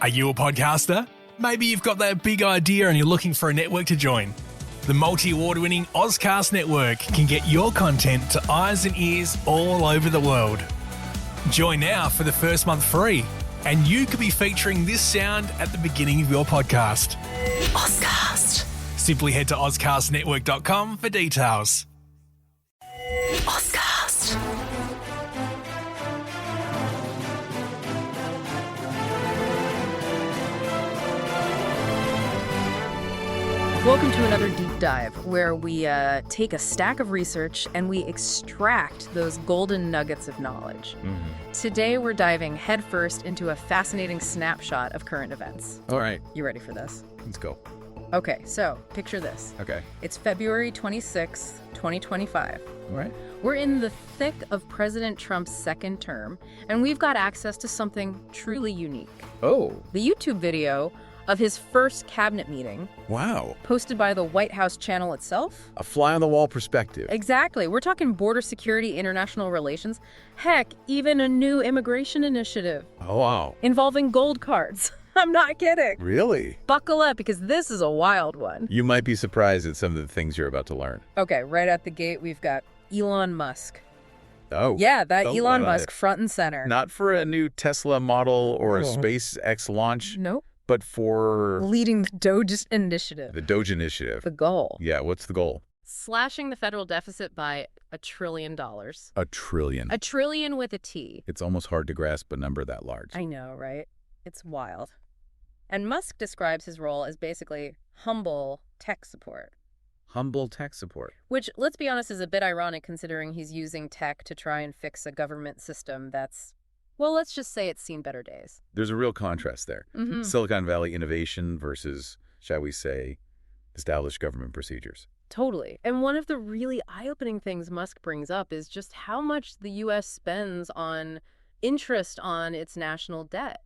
Are you a podcaster? Maybe you've got that big idea and you're looking for a network to join. The multi-award-winning Ozcast Network can get your content to eyes and ears all over the world. Join now for the first month free, and you could be featuring this sound at the beginning of your podcast. Ozcast. Simply head to ozcastnetwork.com for details. Ozcast. Welcome to another deep dive where we take a stack of research and we extract those golden nuggets of knowledge. Today we're diving headfirst into a fascinating snapshot of current events. All right, You ready for this? let's go. Okay, so picture this. Okay. It's February 26th, 2025. All right. We're in the thick of President Trump's second term, and we've got access to something truly unique. Oh, The YouTube video of his first cabinet meeting, wow. posted by the White House channel itself. A fly-on-the-wall perspective. Exactly. We're talking border security, international relations, heck, even a new immigration initiative Oh, wow. involving gold cards. I'm not kidding. Really? Buckle up, because this is a wild one. You might be surprised at some of the things you're about to learn. Okay, right at the gate, we've got Elon Musk. Oh. Yeah, that Oh, Elon Musk front and center. Not for a new Tesla model or a Oh. SpaceX launch, Nope. but for Leading the Doge initiative. the Doge initiative. The goal. Yeah, what's the goal? Slashing the federal deficit by $1 trillion. $1 trillion. A trillion with a T. It's almost hard to grasp a number that large. I know, right? It's wild. And Musk describes his role as basically humble tech support, Humble tech support. which, let's be honest, is a bit ironic considering he's using tech to try and fix a government system that's, well, let's just say it's seen better days. There's a real contrast there. Mm-hmm. Silicon Valley innovation versus, shall we say, established government procedures. Totally. And one of the really eye-opening things Musk brings up is just how much the U.S. spends on interest on its national debt.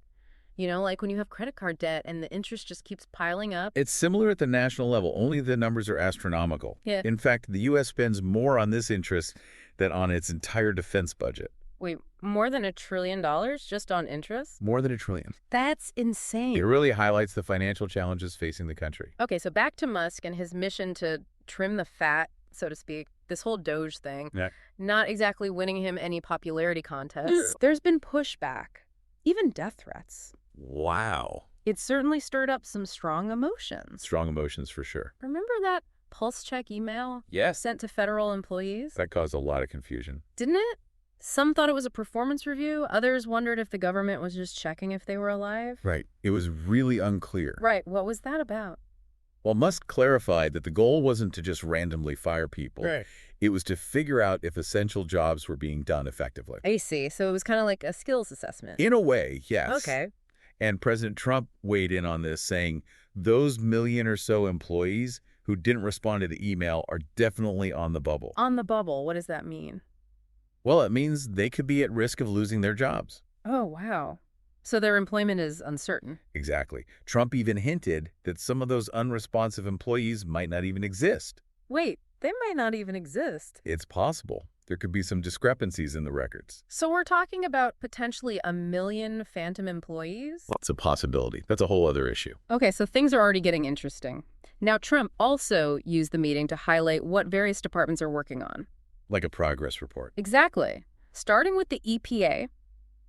You know, like when you have credit card debt and the interest just keeps piling up. It's similar at the national level, only the numbers are astronomical. Yeah. In fact, the U.S. spends more on this interest than on its entire defense budget. Wait, more than $1 trillion just on interest? More than $1 trillion. That's insane. It really highlights the financial challenges facing the country. Okay, so back to Musk and his mission to trim the fat, so to speak, this whole Doge thing. Yeah. Not exactly winning him any popularity contests. There's been pushback, even death threats. Wow. It certainly stirred up some strong emotions. Strong emotions for sure. Remember that pulse check email Yes. sent to federal employees? That caused a lot of confusion. Didn't it? Some thought it was a performance review. Others wondered if the government was just checking if they were alive. Right. It was really unclear. Right. What was that about? Well, Musk clarified that the goal wasn't to just randomly fire people. Right. It was to figure out if essential jobs were being done effectively. I see. So it was kind of like a skills assessment. In a way, yes. Okay. And President Trump weighed in on this, saying those million or so employees who didn't respond to the email are definitely on the bubble. On the bubble, what does that mean? Well, it means they could be at risk of losing their jobs. Oh, wow. So their employment is uncertain. Exactly. Trump even hinted that some of those unresponsive employees might not even exist. Wait, they might not even exist. It's possible. There could be some discrepancies in the records. So we're talking about potentially 1 million phantom employees? It's a possibility. That's a whole other issue. Okay, so things are already getting interesting. Now, Trump also used the meeting to highlight what various departments are working on. Like a progress report. Exactly. Starting with the EPA,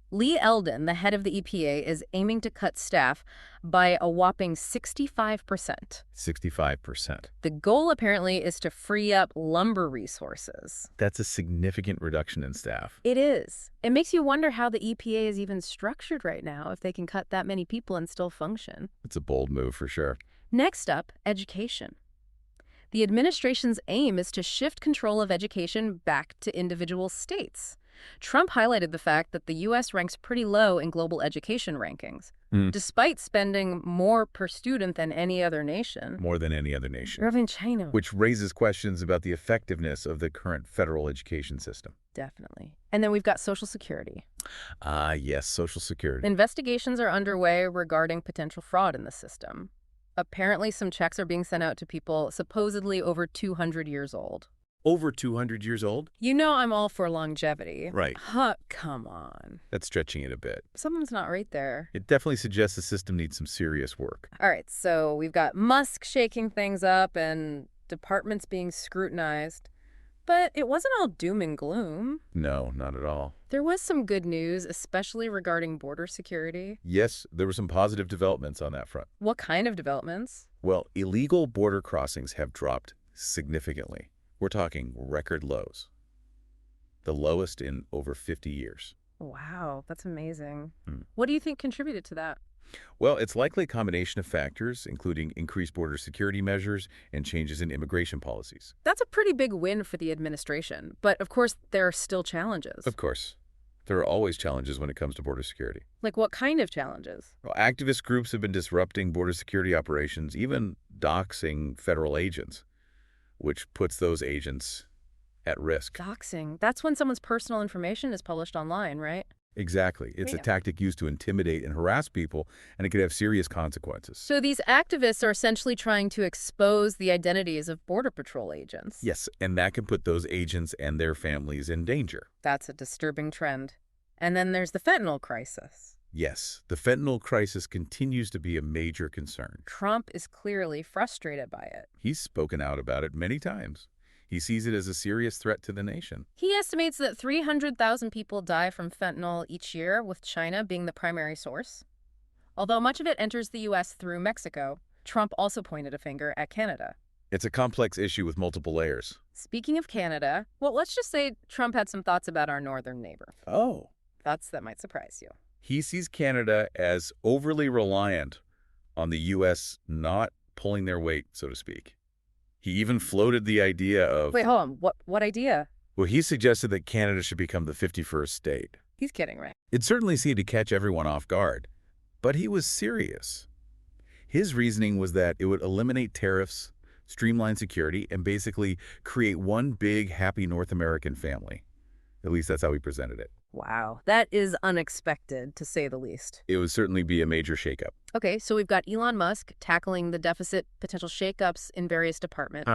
Lee Eldon, the head of the EPA, is aiming to cut staff by a whopping 65%. 65%. The goal, apparently, is to free up lumber resources. That's a significant reduction in staff. It is. It makes you wonder how the EPA is even structured right now, if they can cut that many people and still function. It's a bold move for sure. Next up, education. The administration's aim is to shift control of education back to individual states. Trump highlighted the fact that the U.S. ranks pretty low in global education rankings, despite spending more per student than any other nation. More than any other nation. Or even China. Which raises questions about the effectiveness of the current federal education system. Definitely. And then we've got Social Security. Yes, Social Security. Investigations are underway regarding potential fraud in the system. Apparently, some checks are being sent out to people supposedly over 200 years old. over 200 years old. You know I'm all for longevity. Right. Huh, come on. That's stretching it a bit. Something's not right there. It definitely suggests the system needs some serious work. All right, so we've got Musk shaking things up and departments being scrutinized. But it wasn't all doom and gloom. No, not at all. There was some good news, especially regarding border security. Yes, there were some positive developments on that front. What kind of developments? Well, illegal border crossings have dropped significantly. We're talking record lows. The lowest in over 50 years. Wow, that's amazing. Hmm. What do you think contributed to that? Well, it's likely a combination of factors, including increased border security measures and changes in immigration policies. That's a pretty big win for the administration. But of course, there are still challenges. Of course, there are always challenges when it comes to border security. Like what kind of challenges? Well, activist groups have been disrupting border security operations, even doxing federal agents, which puts those agents at risk. Doxing. That's when someone's personal information is published online, right? Exactly. It's a Yeah. tactic used to intimidate and harass people, and it could have serious consequences. So these activists are essentially trying to expose the identities of Border Patrol agents. Yes, and that can put those agents and their families in danger. That's a disturbing trend. And then there's the fentanyl crisis. Yes, the fentanyl crisis continues to be a major concern. Trump is clearly frustrated by it. He's spoken out about it many times. He sees it as a serious threat to the nation. He estimates that 300,000 people die from fentanyl each year, with China being the primary source. Although much of it enters the U.S. through Mexico, Trump also pointed a finger at Canada. It's a complex issue with multiple layers. Speaking of Canada, well, let's just say Trump had some thoughts about our northern neighbor. Oh. Thoughts that might surprise you. He sees Canada as overly reliant on the U.S. not pulling their weight, so to speak. He even floated the idea of... Wait, hold on. What idea? Well, he suggested that Canada should become the 51st state. He's kidding, right? It certainly seemed to catch everyone off guard, but he was serious. His reasoning was that it would eliminate tariffs, streamline security, and basically create one big, happy North American family. At least that's how he presented it. Wow, that is unexpected, to say the least. It would certainly be a major shakeup. Okay, so we've got Elon Musk tackling the deficit potential shakeups in various departments.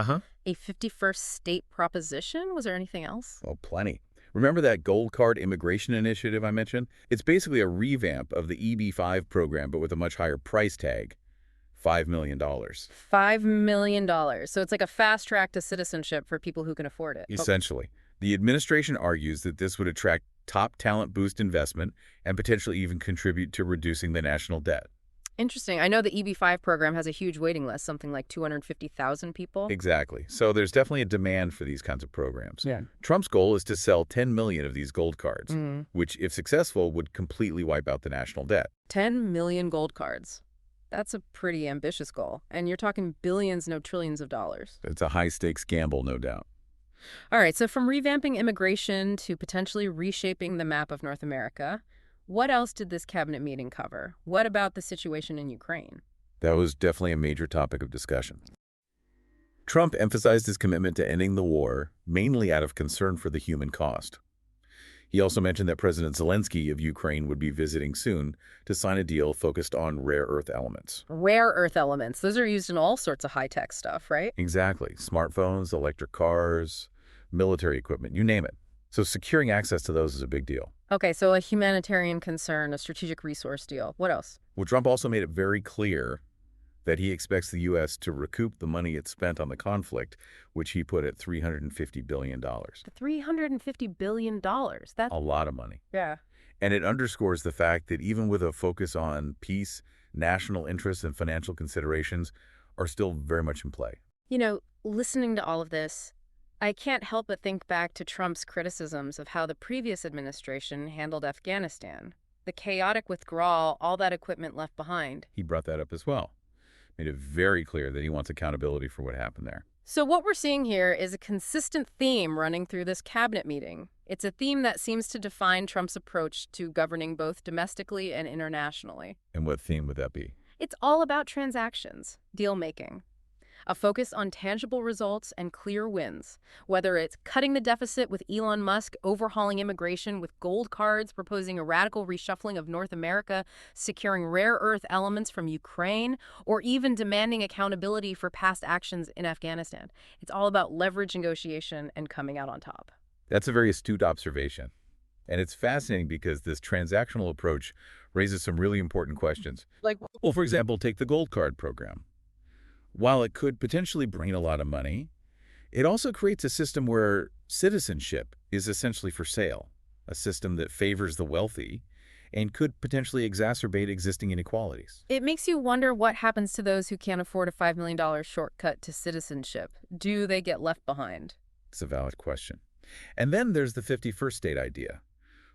A 51st state proposition? Was there anything else? Oh, plenty. Remember that gold card immigration initiative I mentioned? It's basically a revamp of the EB-5 program, but with a much higher price tag. $5 million. $5 million. So it's like a fast track to citizenship for people who can afford it. Essentially. The administration argues that this would attract top talent boost investment and potentially even contribute to reducing the national debt. Interesting. I know the EB-5 program has a huge waiting list, something like 250,000 people. Exactly. So there's definitely a demand for these kinds of programs. Yeah. Trump's goal is to sell 10 million of these gold cards, Mm. which, if successful, would completely wipe out the national debt. 10 million gold cards. That's a pretty ambitious goal. And you're talking billions, no trillions of dollars. It's a high-stakes gamble, no doubt. All right, so from revamping immigration to potentially reshaping the map of North America, what else did this cabinet meeting cover? What about the situation in Ukraine? That was definitely a major topic of discussion. Trump emphasized his commitment to ending the war, mainly out of concern for the human cost. He also mentioned that President Zelensky of Ukraine would be visiting soon to sign a deal focused on rare earth elements. Rare earth elements. Those are used in all sorts of high-tech stuff, right? Exactly. Smartphones, electric cars, military equipment, you name it. So securing access to those is a big deal. Okay, so a humanitarian concern, a strategic resource deal. What else? Well, Trump also made it very clear that he expects the U.S. to recoup the money it spent on the conflict, which he put at $350 billion. The $350 billion. That's... A lot of money. Yeah. And it underscores the fact that even with a focus on peace, national interests and financial considerations are still very much in play. You know, listening to all of this, I can't help but think back to Trump's criticisms of how the previous administration handled Afghanistan. The chaotic withdrawal, all that equipment left behind. He brought that up as well. Made it very clear that he wants accountability for what happened there. So what we're seeing here is a consistent theme running through this cabinet meeting. It's a theme that seems to define Trump's approach to governing both domestically and internationally. And what theme would that be? It's all about transactions, deal-making. A focus on tangible results and clear wins, whether it's cutting the deficit with Elon Musk, overhauling immigration with gold cards, proposing a radical reshuffling of North America, securing rare earth elements from Ukraine, or even demanding accountability for past actions in Afghanistan. It's all about leverage negotiation and coming out on top. That's a very astute observation. And it's fascinating because this transactional approach raises some really important questions. Well, for example, take the gold card program. While it could potentially bring a lot of money, it also creates a system where citizenship is essentially for sale, a system that favors the wealthy and could potentially exacerbate existing inequalities. It makes you wonder what happens to those who can't afford a $5 million shortcut to citizenship. Do they get left behind? It's a valid question. And then there's the 51st state idea.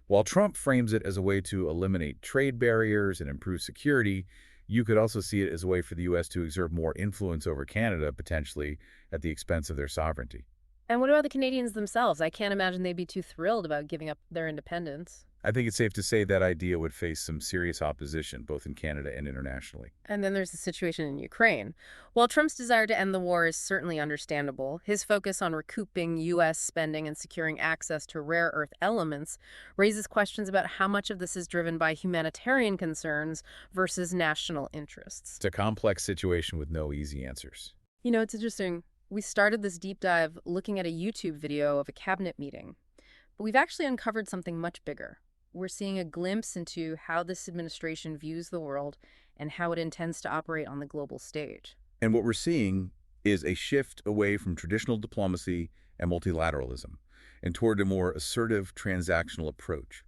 While Trump frames it as a way to eliminate trade barriers and improve security, you could also see it as a way for the U.S. to exert more influence over Canada, potentially at the expense of their sovereignty. And what about the Canadians themselves? I can't imagine they'd be too thrilled about giving up their independence. I think it's safe to say that idea would face some serious opposition, both in Canada and internationally. And then there's the situation in Ukraine. While Trump's desire to end the war is certainly understandable, his focus on recouping U.S. spending and securing access to rare earth elements raises questions about how much of this is driven by humanitarian concerns versus national interests. It's a complex situation with no easy answers. You know, it's interesting. We started this deep dive looking at a YouTube video of a cabinet meeting, but we've actually uncovered something much bigger. We're seeing a glimpse into how this administration views the world and how it intends to operate on the global stage. And what we're seeing is a shift away from traditional diplomacy and multilateralism and toward a more assertive transactional approach,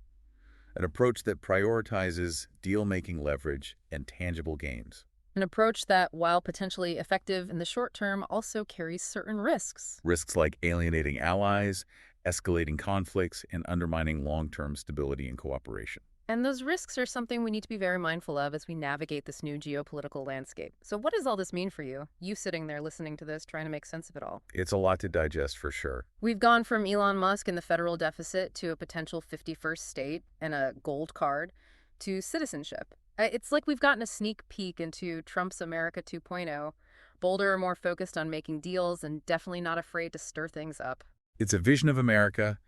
an approach that prioritizes deal-making leverage and tangible gains. An approach that, while potentially effective in the short term, also carries certain risks. Risks like alienating allies, escalating conflicts, and undermining long-term stability and cooperation. And those risks are something we need to be very mindful of as we navigate this new geopolitical landscape. So what does all this mean for you? You sitting there listening to this, trying to make sense of it all. It's a lot to digest for sure. We've gone from Elon Musk and the federal deficit to a potential 51st state and a gold card to citizenship. It's like we've gotten a sneak peek into Trump's America 2.0, bolder, more focused on making deals, and definitely not afraid to stir things up. It's a vision of America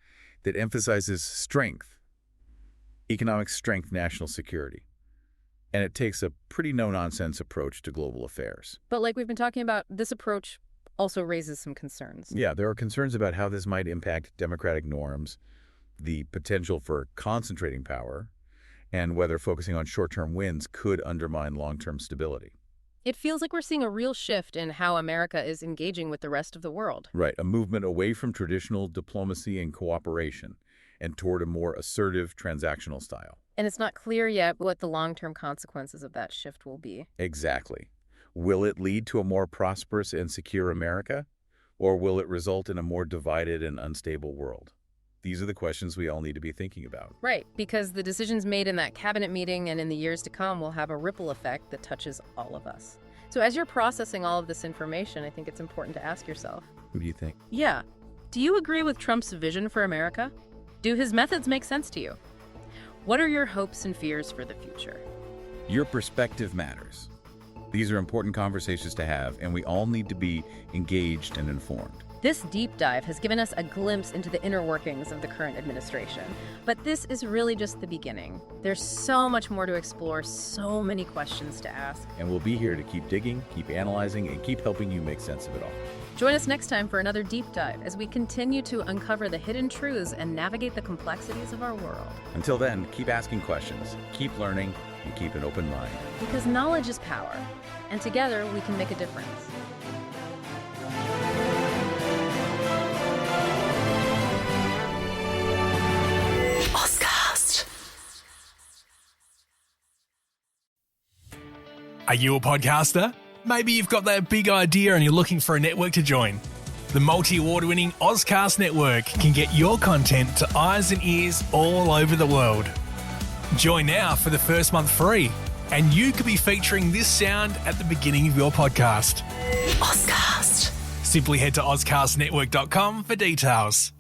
that emphasizes strength, economic strength, national security. And it takes a pretty no-nonsense approach to global affairs. But like we've been talking about, this approach also raises some concerns. Yeah, there are concerns about how this might impact democratic norms, the potential for concentrating power, and whether focusing on short-term wins could undermine long-term stability. It feels like we're seeing a real shift in how America is engaging with the rest of the world. Right, a movement away from traditional diplomacy and cooperation and toward a more assertive transactional style. And it's not clear yet what the long-term consequences of that shift will be. Exactly. Will it lead to a more prosperous and secure America, or will it result in a more divided and unstable world? These are the questions we all need to be thinking about. Right, because the decisions made in that cabinet meeting and in the years to come will have a ripple effect that touches all of us. So as you're processing all of this information, I think it's important to ask yourself. Who do you think? Yeah. Do you agree with Trump's vision for America? Do his methods make sense to you? What are your hopes and fears for the future? Your perspective matters. These are important conversations to have, and we all need to be engaged and informed. This deep dive has given us a glimpse into the inner workings of the current administration. But this is really just the beginning. There's so much more to explore, so many questions to ask. And we'll be here to keep digging, keep analyzing, and keep helping you make sense of it all. Join us next time for another deep dive as we continue to uncover the hidden truths and navigate the complexities of our world. Until then, keep asking questions, keep learning, and keep an open mind. Because knowledge is power, and together we can make a difference. Are you a podcaster? Maybe you've got that big idea and you're looking for a network to join. The multi-award-winning Ozcast network can get your content to eyes and ears all over the world. Join now for the first month free, and you could be featuring this sound at the beginning of your podcast. Ozcast. Simply head to ozcastnetwork.com for details.